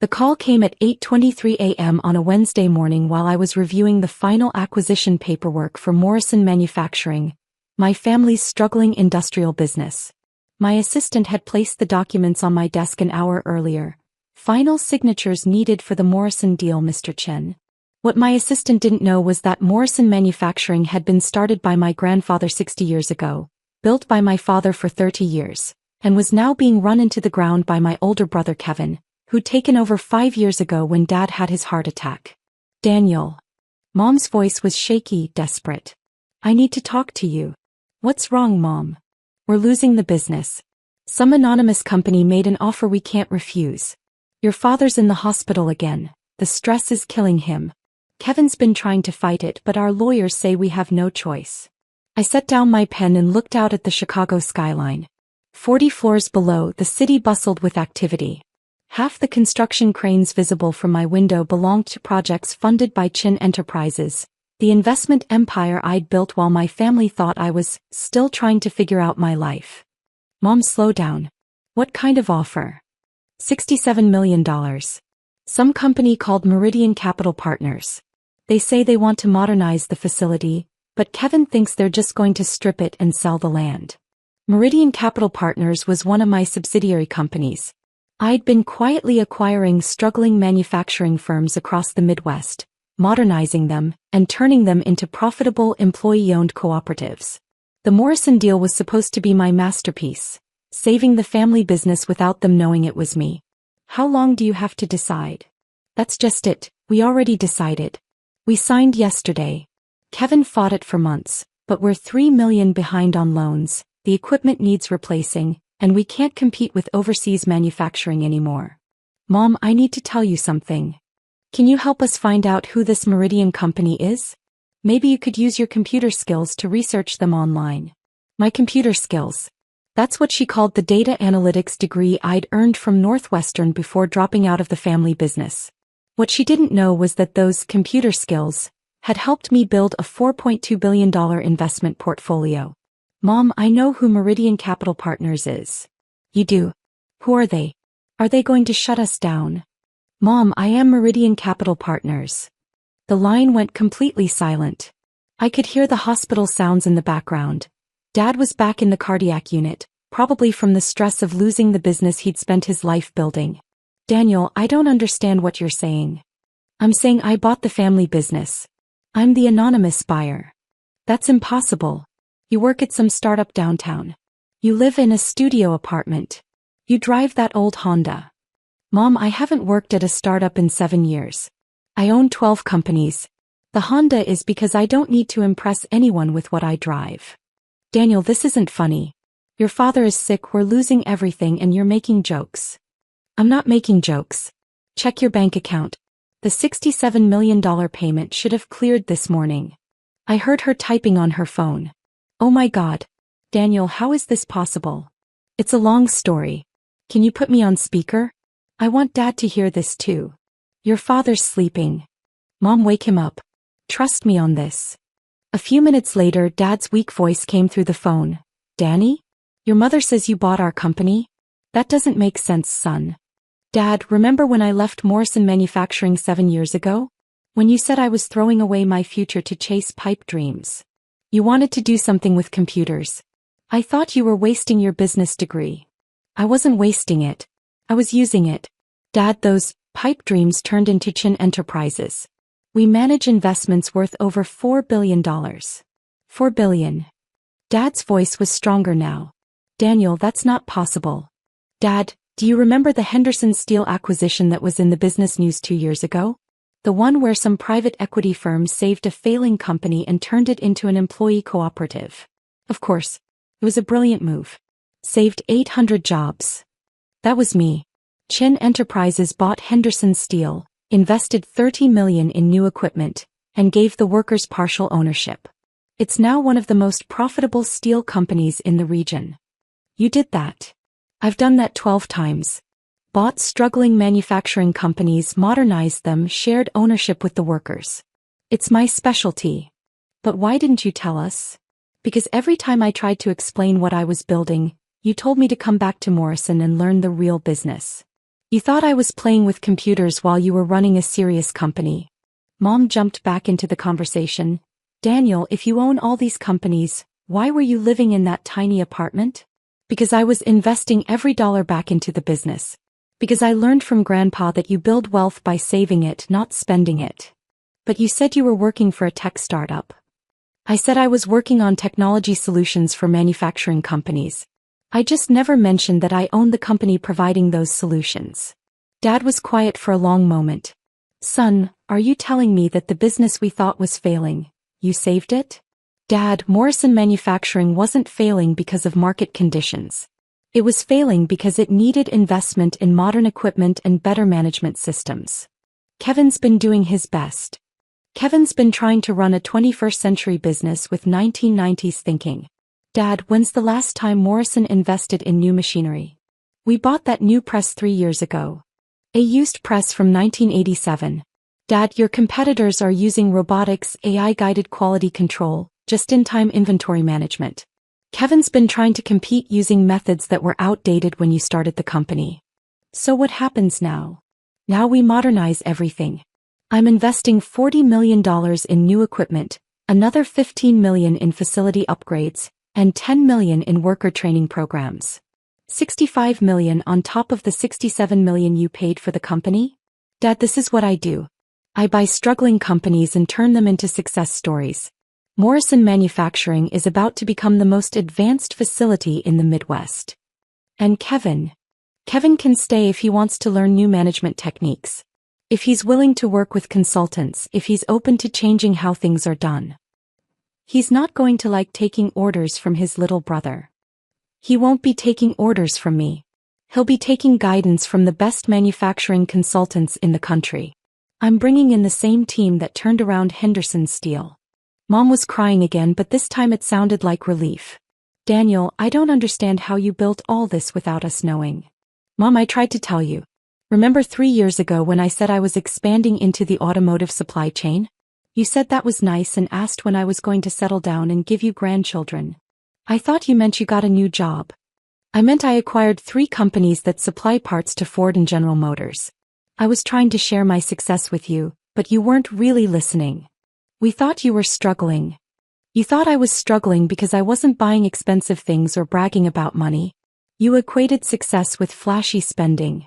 The call came at 8:23 a.m. on a Wednesday morning while I was reviewing the final acquisition paperwork for Morrison Manufacturing, my family's struggling industrial business. My assistant had placed the documents on my desk an hour earlier. Final signatures needed for the Morrison deal, Mr. Chen. What my assistant didn't know was that Morrison Manufacturing had been started by my grandfather 60 years ago, built by my father for 30 years, and was now being run into the ground by my older brother Kevin, who'd taken over 5 years ago when Dad had his heart attack. Daniel. Mom's voice was shaky, desperate. I need to talk to you. What's wrong, Mom? We're losing the business. Some anonymous company made an offer we can't refuse. Your father's in the hospital again. The stress is killing him. Kevin's been trying to fight it, but our lawyers say we have no choice. I set down my pen and looked out at the Chicago skyline. 40 floors below, the city bustled with activity. Half the construction cranes visible from my window belonged to projects funded by Chin Enterprises, the investment empire I'd built while my family thought I was still trying to figure out my life. Mom, slow down. What kind of offer? $67 million. Some company called Meridian Capital Partners. They say they want to modernize the facility, but Kevin thinks they're just going to strip it and sell the land. Meridian Capital Partners was one of my subsidiary companies. I'd been quietly acquiring struggling manufacturing firms across the Midwest, modernizing them, and turning them into profitable employee-owned cooperatives. The Morrison deal was supposed to be my masterpiece, saving the family business without them knowing it was me. How long do you have to decide? That's just it, we already decided. We signed yesterday. Kevin fought it for months, but we're $3 million behind on loans, the equipment needs replacing, and we can't compete with overseas manufacturing anymore. Mom, I need to tell you something. Can you help us find out who this Meridian company is? Maybe you could use your computer skills to research them online. My computer skills. That's what she called the data analytics degree I'd earned from Northwestern before dropping out of the family business. What she didn't know was that those computer skills had helped me build a $4.2 billion investment portfolio. Mom, I know who Meridian Capital Partners is. You do? Who are they? Are they going to shut us down? Mom, I am Meridian Capital Partners. The line went completely silent. I could hear the hospital sounds in the background. Dad was back in the cardiac unit, probably from the stress of losing the business he'd spent his life building. Daniel, I don't understand what you're saying. I'm saying I bought the family business. I'm the anonymous buyer. That's impossible. You work at some startup downtown. You live in a studio apartment. You drive that old Honda. Mom, I haven't worked at a startup in 7 years. I own 12 companies. The Honda is because I don't need to impress anyone with what I drive. Daniel, this isn't funny. Your father is sick, we're losing everything, and you're making jokes. I'm not making jokes. Check your bank account. The $67 million payment should have cleared this morning. I heard her typing on her phone. Oh my God. Daniel, how is this possible? It's a long story. Can you put me on speaker? I want Dad to hear this too. Your father's sleeping. Mom, wake him up. Trust me on this. A few minutes later, Dad's weak voice came through the phone. Danny? Your mother says you bought our company? That doesn't make sense, son. Dad, remember when I left Morrison Manufacturing 7 years ago? When you said I was throwing away my future to chase pipe dreams. You wanted to do something with computers. I thought you were wasting your business degree. I wasn't wasting it. I was using it. Dad, those pipe dreams turned into Chin Enterprises. We manage investments worth over $4 billion. $4 billion. Dad's voice was stronger now. Daniel, that's not possible. Dad, do you remember the Henderson Steel acquisition that was in the business news 2 years ago? The one where some private equity firm saved a failing company and turned it into an employee cooperative. Of course. It was a brilliant move. Saved 800 jobs. That was me. Chin Enterprises bought Henderson Steel, invested $30 million in new equipment, and gave the workers partial ownership. It's now one of the most profitable steel companies in the region. You did that. I've done that 12 times. Bought struggling manufacturing companies, modernized them, shared ownership with the workers. It's my specialty. But why didn't you tell us? Because every time I tried to explain what I was building, you told me to come back to Morrison and learn the real business. You thought I was playing with computers while you were running a serious company. Mom jumped back into the conversation. Daniel, if you own all these companies, why were you living in that tiny apartment? Because I was investing every dollar back into the business. Because I learned from Grandpa that you build wealth by saving it, not spending it. But you said you were working for a tech startup. I said I was working on technology solutions for manufacturing companies. I just never mentioned that I owned the company providing those solutions. Dad was quiet for a long moment. Son, are you telling me that the business we thought was failing, you saved it? Dad, Morrison Manufacturing wasn't failing because of market conditions. It was failing because it needed investment in modern equipment and better management systems. Kevin's been doing his best. Kevin's been trying to run a 21st century business with 1990s thinking. Dad, when's the last time Morrison invested in new machinery? We bought that new press 3 years ago. A used press from 1987. Dad, your competitors are using robotics, AI-guided quality control, just-in-time inventory management. Kevin's been trying to compete using methods that were outdated when you started the company. So what happens now? Now we modernize everything. I'm investing $40 million in new equipment, another $15 million in facility upgrades, and $10 million in worker training programs. $65 million on top of the $67 million you paid for the company? Dad, this is what I do. I buy struggling companies and turn them into success stories. Morrison Manufacturing is about to become the most advanced facility in the Midwest. And Kevin can stay if he wants to learn new management techniques. If he's willing to work with consultants, if he's open to changing how things are done. He's not going to like taking orders from his little brother. He won't be taking orders from me. He'll be taking guidance from the best manufacturing consultants in the country. I'm bringing in the same team that turned around Henderson Steel. Mom was crying again, but this time it sounded like relief. Daniel, I don't understand how you built all this without us knowing. Mom, I tried to tell you. Remember 3 years ago when I said I was expanding into the automotive supply chain? You said that was nice and asked when I was going to settle down and give you grandchildren. I thought you meant you got a new job. I meant I acquired 3 companies that supply parts to Ford and General Motors. I was trying to share my success with you, but you weren't really listening. We thought you were struggling. You thought I was struggling because I wasn't buying expensive things or bragging about money. You equated success with flashy spending.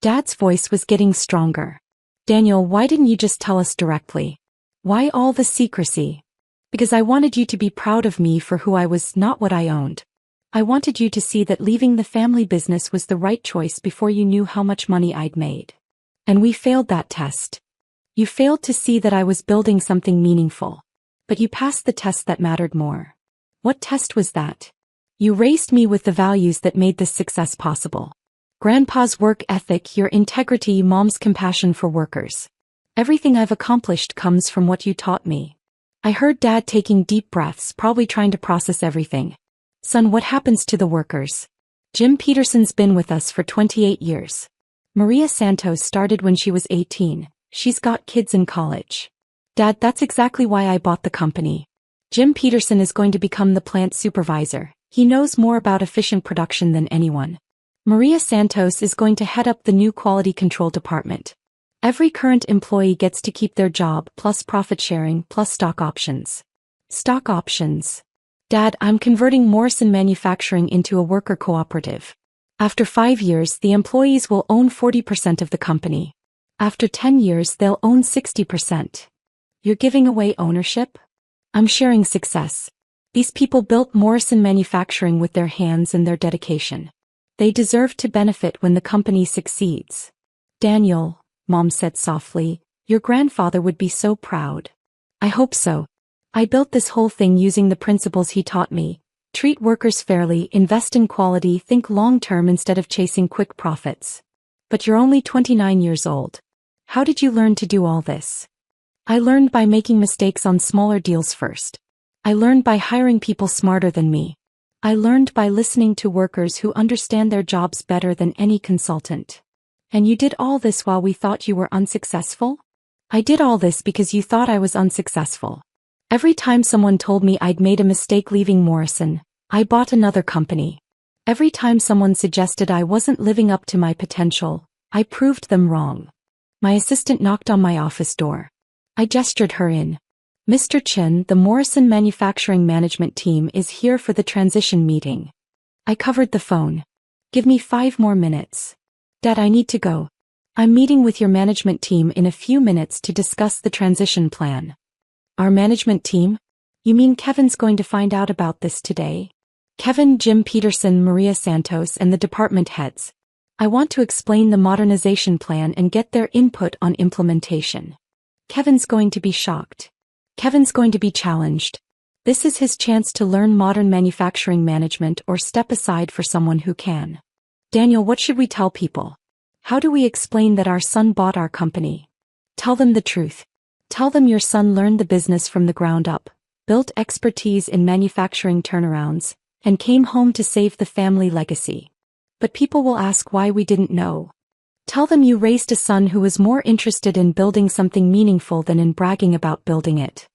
Dad's voice was getting stronger. Daniel, why didn't you just tell us directly? Why all the secrecy? Because I wanted you to be proud of me for who I was, not what I owned. I wanted you to see that leaving the family business was the right choice before you knew how much money I'd made. And we failed that test. You failed to see that I was building something meaningful. But you passed the test that mattered more. What test was that? You raised me with the values that made this success possible. Grandpa's work ethic, your integrity, Mom's compassion for workers. Everything I've accomplished comes from what you taught me. I heard Dad taking deep breaths, probably trying to process everything. Son, what happens to the workers? Jim Peterson's been with us for 28 years. Maria Santos started when she was 18. She's got kids in college. Dad, that's exactly why I bought the company. Jim Peterson is going to become the plant supervisor. He knows more about efficient production than anyone. Maria Santos is going to head up the new quality control department. Every current employee gets to keep their job, plus profit sharing, plus stock options. Stock options. Dad, I'm converting Morrison Manufacturing into a worker cooperative. After 5 years, the employees will own 40% of the company. After 10 years, they'll own 60%. You're giving away ownership? I'm sharing success. These people built Morrison Manufacturing with their hands and their dedication. They deserve to benefit when the company succeeds. Daniel, Mom said softly, your grandfather would be so proud. I hope so. I built this whole thing using the principles he taught me. Treat workers fairly, invest in quality, think long-term instead of chasing quick profits. But you're only 29 years old. How did you learn to do all this? I learned by making mistakes on smaller deals first. I learned by hiring people smarter than me. I learned by listening to workers who understand their jobs better than any consultant. And you did all this while we thought you were unsuccessful? I did all this because you thought I was unsuccessful. Every time someone told me I'd made a mistake leaving Morrison, I bought another company. Every time someone suggested I wasn't living up to my potential, I proved them wrong. My assistant knocked on my office door. I gestured her in. Mr. Chin, the Morrison Manufacturing Management team is here for the transition meeting. I covered the phone. Give me 5 more minutes. Dad, I need to go. I'm meeting with your management team in a few minutes to discuss the transition plan. Our management team? You mean Kevin's going to find out about this today? Kevin, Jim Peterson, Maria Santos, and the department heads. I want to explain the modernization plan and get their input on implementation. Kevin's going to be shocked. Kevin's going to be challenged. This is his chance to learn modern manufacturing management or step aside for someone who can. Daniel, what should we tell people? How do we explain that our son bought our company? Tell them the truth. Tell them your son learned the business from the ground up, built expertise in manufacturing turnarounds, and came home to save the family legacy. But people will ask why we didn't know. Tell them you raised a son who was more interested in building something meaningful than in bragging about building it.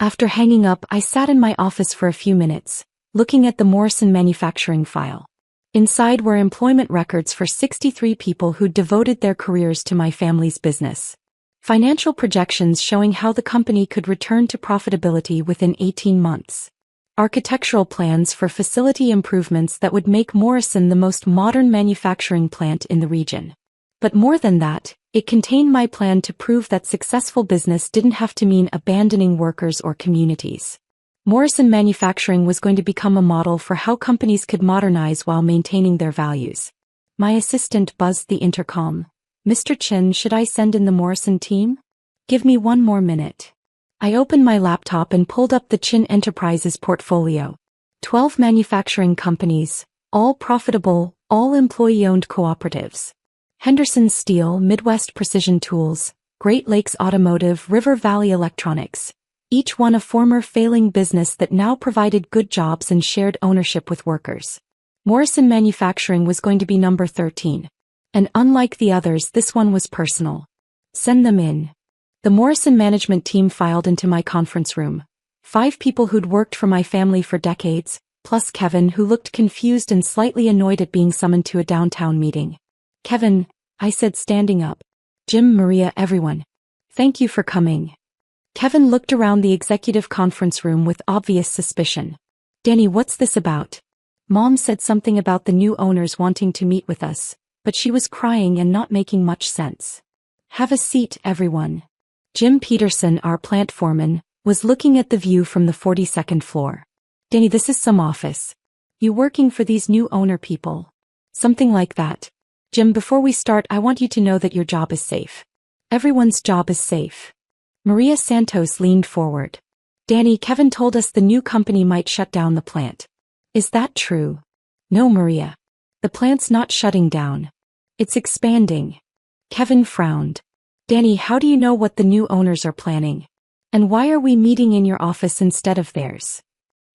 After hanging up, I sat in my office for a few minutes, looking at the Morrison manufacturing file. Inside were employment records for 63 people who devoted their careers to my family's business. Financial projections showing how the company could return to profitability within 18 months. Architectural plans for facility improvements that would make Morrison the most modern manufacturing plant in the region. But more than that, it contained my plan to prove that successful business didn't have to mean abandoning workers or communities. Morrison Manufacturing was going to become a model for how companies could modernize while maintaining their values. My assistant buzzed the intercom. Mr. Chin, should I send in the Morrison team? Give me 1 more minute. I opened my laptop and pulled up the Chin Enterprises portfolio. 12 manufacturing companies, all profitable, all employee-owned cooperatives. Henderson Steel, Midwest Precision Tools, Great Lakes Automotive, River Valley Electronics. Each one a former failing business that now provided good jobs and shared ownership with workers. Morrison Manufacturing was going to be number 13. And unlike the others, this one was personal. Send them in. The Morrison management team filed into my conference room. 5 people who'd worked for my family for decades, plus Kevin, who looked confused and slightly annoyed at being summoned to a downtown meeting. Kevin, I said, standing up. Jim, Maria, everyone. Thank you for coming. Kevin looked around the executive conference room with obvious suspicion. Danny, what's this about? Mom said something about the new owners wanting to meet with us, but she was crying and not making much sense. Have a seat, everyone. Jim Peterson, our plant foreman, was looking at the view from the 42nd floor. Danny, this is some office. You working for these new owner people? Something like that. Jim, before we start, I want you to know that your job is safe. Everyone's job is safe. Maria Santos leaned forward. Danny, Kevin told us the new company might shut down the plant. Is that true? No, Maria. The plant's not shutting down. It's expanding. Kevin frowned. Danny, how do you know what the new owners are planning? And why are we meeting in your office instead of theirs?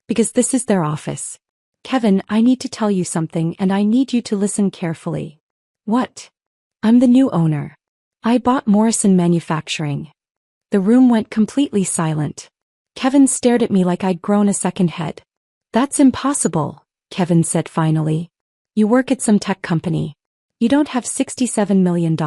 Because this is their office. Kevin, I need to tell you something and I need you to listen carefully. What? I'm the new owner. I bought Morrison Manufacturing. The room went completely silent. Kevin stared at me like I'd grown a second head. That's impossible, Kevin said finally. You work at some tech company. You don't have $67 million.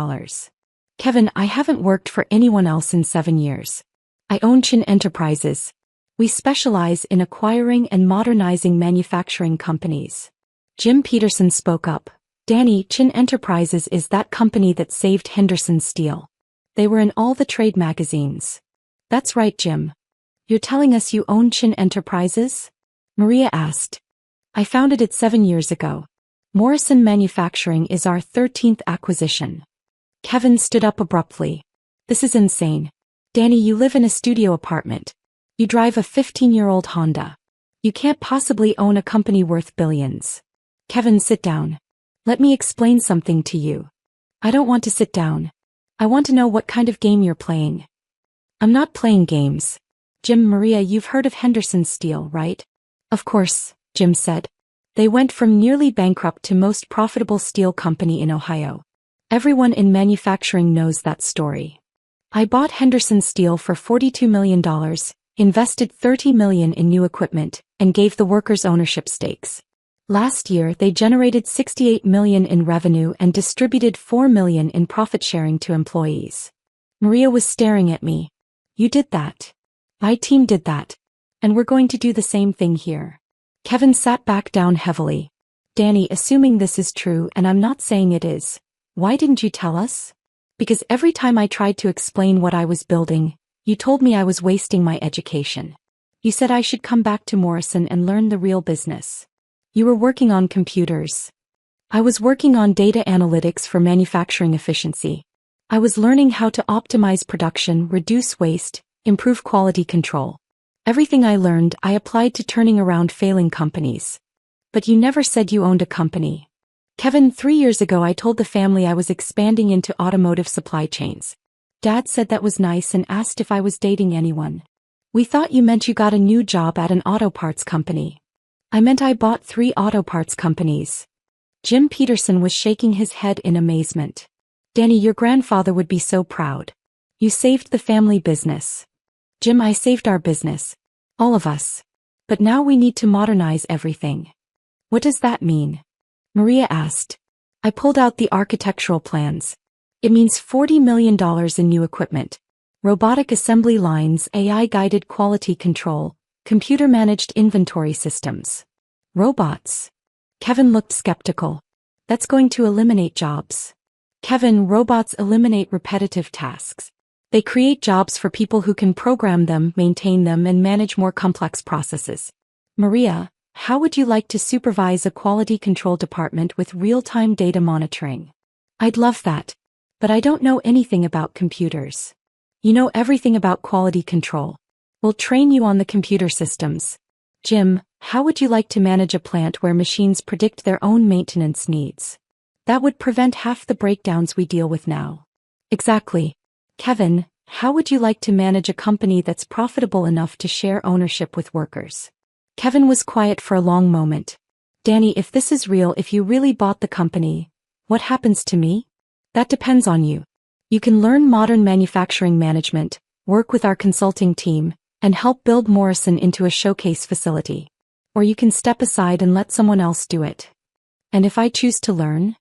Kevin, I haven't worked for anyone else in 7 years. I own Chin Enterprises. We specialize in acquiring and modernizing manufacturing companies. Jim Peterson spoke up. Danny, Chin Enterprises is that company that saved Henderson Steel. They were in all the trade magazines. That's right, Jim. You're telling us you own Chin Enterprises? Maria asked. I founded it 7 years ago. Morrison Manufacturing is our 13th acquisition. Kevin stood up abruptly. This is insane. Danny, you live in a studio apartment. You drive a 15-year-old Honda. You can't possibly own a company worth billions. Kevin, sit down. Let me explain something to you. I don't want to sit down. I want to know what kind of game you're playing. I'm not playing games. Jim, Maria, you've heard of Henderson Steel, right? Of course, Jim said. They went from nearly bankrupt to most profitable steel company in Ohio. Everyone in manufacturing knows that story. I bought Henderson Steel for $42 million, invested $30 million in new equipment, and gave the workers ownership stakes. Last year, they generated $68 million in revenue and distributed $4 million in profit sharing to employees. Maria was staring at me. You did that. My team did that. And we're going to do the same thing here. Kevin sat back down heavily. Danny, assuming this is true, and I'm not saying it is, why didn't you tell us? Because every time I tried to explain what I was building, you told me I was wasting my education. You said I should come back to Morrison and learn the real business. You were working on computers. I was working on data analytics for manufacturing efficiency. I was learning how to optimize production, reduce waste, improve quality control. Everything I learned, I applied to turning around failing companies. But you never said you owned a company. Kevin, 3 years ago I told the family I was expanding into automotive supply chains. Dad said that was nice and asked if I was dating anyone. We thought you meant you got a new job at an auto parts company. I meant I bought 3 auto parts companies. Jim Peterson was shaking his head in amazement. Danny, your grandfather would be so proud. You saved the family business. Jim, I saved our business. All of us. But now we need to modernize everything. What does that mean? Maria asked. I pulled out the architectural plans. It means $40 million in new equipment. Robotic assembly lines, AI-guided quality control, computer-managed inventory systems. Robots. Kevin looked skeptical. That's going to eliminate jobs. Kevin, robots eliminate repetitive tasks. They create jobs for people who can program them, maintain them, and manage more complex processes. Maria, how would you like to supervise a quality control department with real-time data monitoring? I'd love that. But I don't know anything about computers. You know everything about quality control. We'll train you on the computer systems. Jim, how would you like to manage a plant where machines predict their own maintenance needs? That would prevent half the breakdowns we deal with now. Exactly. Kevin, how would you like to manage a company that's profitable enough to share ownership with workers? Kevin was quiet for a long moment. Danny, if this is real, if you really bought the company, what happens to me? That depends on you. You can learn modern manufacturing management, work with our consulting team, and help build Morrison into a showcase facility. Or you can step aside and let someone else do it. And if I choose to learn?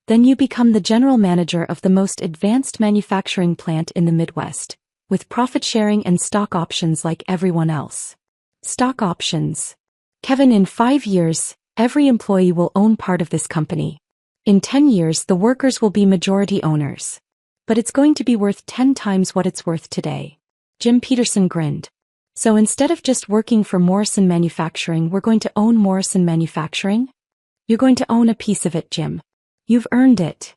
Then you become the general manager of the most advanced manufacturing plant in the Midwest, with profit sharing and stock options like everyone else. Stock options. Kevin, in 5 years, every employee will own part of this company. In 10 years, the workers will be majority owners. But it's going to be worth 10 times what it's worth today. Jim Peterson grinned. So instead of just working for Morrison Manufacturing, we're going to own Morrison Manufacturing? You're going to own a piece of it, Jim. You've earned it.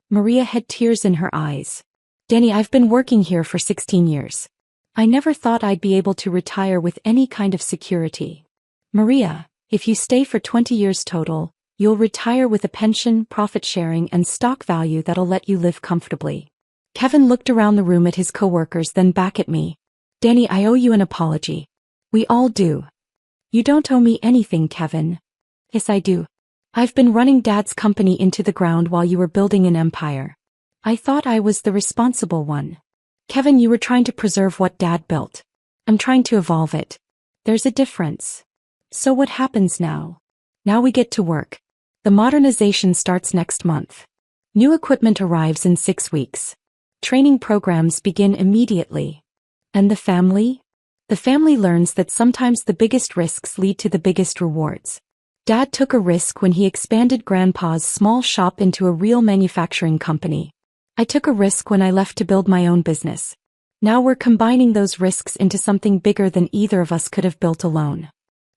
Maria had tears in her eyes. Danny, I've been working here for 16 years. I never thought I'd be able to retire with any kind of security. Maria, if you stay for 20 years total, you'll retire with a pension, profit sharing, and stock value that'll let you live comfortably. Kevin looked around the room at his coworkers, then back at me. Danny, I owe you an apology. We all do. You don't owe me anything, Kevin. Yes, I do. I've been running Dad's company into the ground while you were building an empire. I thought I was the responsible one. Kevin, you were trying to preserve what Dad built. I'm trying to evolve it. There's a difference. So what happens now? Now we get to work. The modernization starts next month. New equipment arrives in 6 weeks. Training programs begin immediately. And the family? The family learns that sometimes the biggest risks lead to the biggest rewards. Dad took a risk when he expanded Grandpa's small shop into a real manufacturing company. I took a risk when I left to build my own business. Now we're combining those risks into something bigger than either of us could have built alone.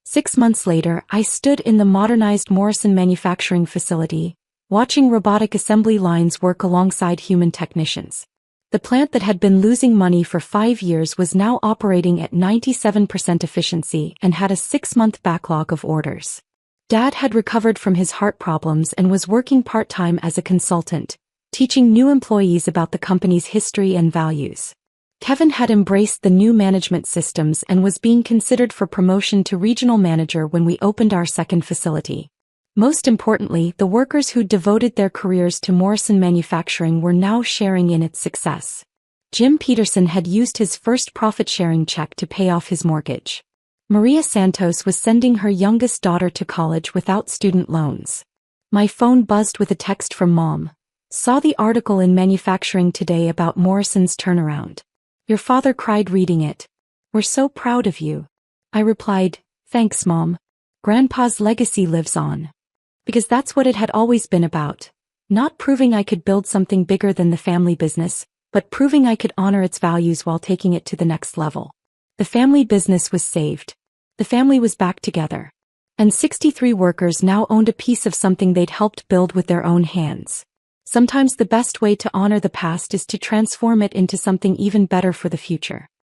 6 months later, I stood in the modernized Morrison manufacturing facility, watching robotic assembly lines work alongside human technicians. The plant that had been losing money for 5 years was now operating at 97% efficiency and had a 6-month backlog of orders. Dad had recovered from his heart problems and was working part-time as a consultant, teaching new employees about the company's history and values. Kevin had embraced the new management systems and was being considered for promotion to regional manager when we opened our second facility. Most importantly, the workers who devoted their careers to Morrison Manufacturing were now sharing in its success. Jim Peterson had used his first profit-sharing check to pay off his mortgage. Maria Santos was sending her youngest daughter to college without student loans. My phone buzzed with a text from Mom. Saw the article in Manufacturing Today about Morrison's turnaround. Your father cried reading it. We're so proud of you. I replied, thanks, Mom. Grandpa's legacy lives on. Because that's what it had always been about. Not proving I could build something bigger than the family business, but proving I could honor its values while taking it to the next level. The family business was saved. The family was back together. And 63 workers now owned a piece of something they'd helped build with their own hands. Sometimes the best way to honor the past is to transform it into something even better for the future.